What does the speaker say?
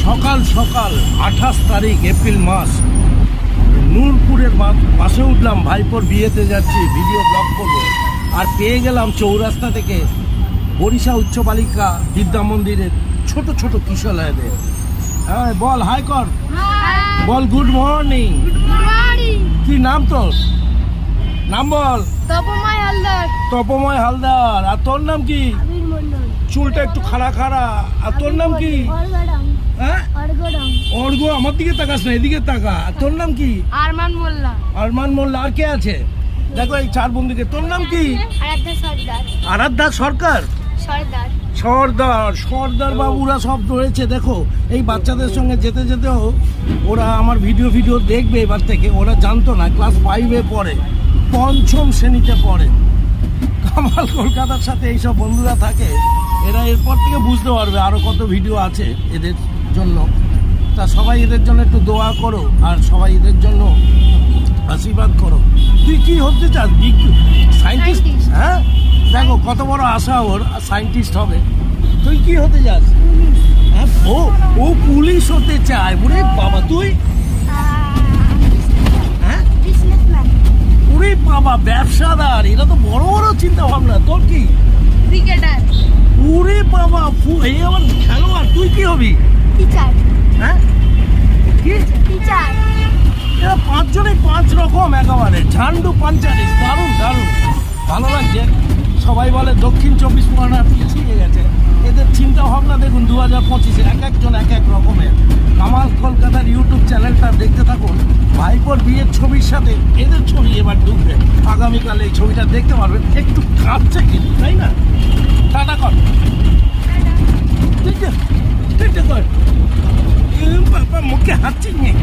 সকাল সকাল 28 তারিখ এপ্রিল মাস, নূরপুরের বাসে উঠলাম, ভাইপোর বিয়েতে যাচ্ছি, ভিডিও ব্লগ করবো। আর পেয়ে গেলাম চৌরাস্তা থেকে বরিশা উচ্চ বালিকা বিদ্যা মন্দিরের ছোট ছোট কিশোরদের। হ্যাঁ বল হাই কর, বল গুড মর্নিং। কি নাম তোর? নাম বল। তপময় হালদার। তপময় হালদার। আর তোর নাম কি? চুলটা একটু খাড়া খাড়া। আর তোর নাম কি? হ্যাঁ অর্ঘ। আমার দিকে তাকাস না, এদিকে তাকা। আর তোর নাম কি? আরমান মোল্লা। আরমান মোল্লা। আর কে আছে? দেখো এই চার বন্ধুকে। তোর নাম কি? আরাধ্যা সর্দার। আরাধ্যা সরকার। সর্দার। সর্দার সর্দার বাবুরা সব রয়েছে। দেখো এই বাচ্চাদের সঙ্গে যেতে যেতেও ওরা আমার ভিডিও দেখবে এবার থেকে। ওরা জানতো না, ক্লাস 5-এ পড়ে, 5ম শ্রেণীতে পড়ে। কামাল কলকাতার সাথে এইসব বন্ধুরা থাকে, এরা এরপর থেকে বুঝতে পারবে আরও কত ভিডিও আছে এদের জন্য। তা সবাই এদের জন্য একটু দোয়া করো, আর সবাই এদের জন্য আশীর্বাদ করো। তুই কি হতে চাস? সায়েন্টিস্ট? হ্যাঁ দেখো কত বড় আশা ওর, সায়েন্টিস্ট হবে। তুই কি হতে চাস? হ্যাঁ ও পুলিশ হতে চায়। ওরে বাবা, তুই? হ্যাঁ ওরে বাবা, ব্যবসাদার। এটা তো বড় বড় চিন্তা ভাবনা। তোর কি? ক্রিকেটার। ওরে বাবা, এই আমার খেলোয়াড়। তুই কি হবি? টিচার। হ্যাঁ কি? টিচার। এরা 5 জনেই 5 রকম একেবারে ঝান্ডু পাঞ্চারিস। দারুণ দারুণ, ভালো লাগছে। সবাই বলে দক্ষিণ 24 পরগনা পিছিয়ে গেছে। এদের চিন্তা ভাবনা দেখুন 2025-এ এক একজন এক এক রকমের। কামাল কলকাতার ইউটিউব চ্যানেলটা দেখতে থাকুন। ভাইপোর বিয়ের ছবির সাথে এদের ছবি এবার ঢুকবে। আগামীকাল এই ছবিটা দেখতে পারবেন। একটু কাঁপছে কিন্তু, তাই না? টাটা কর, ঠিক আছে, ঠিক আছে কর। বাবা মুখে হাঁচি নিয়ে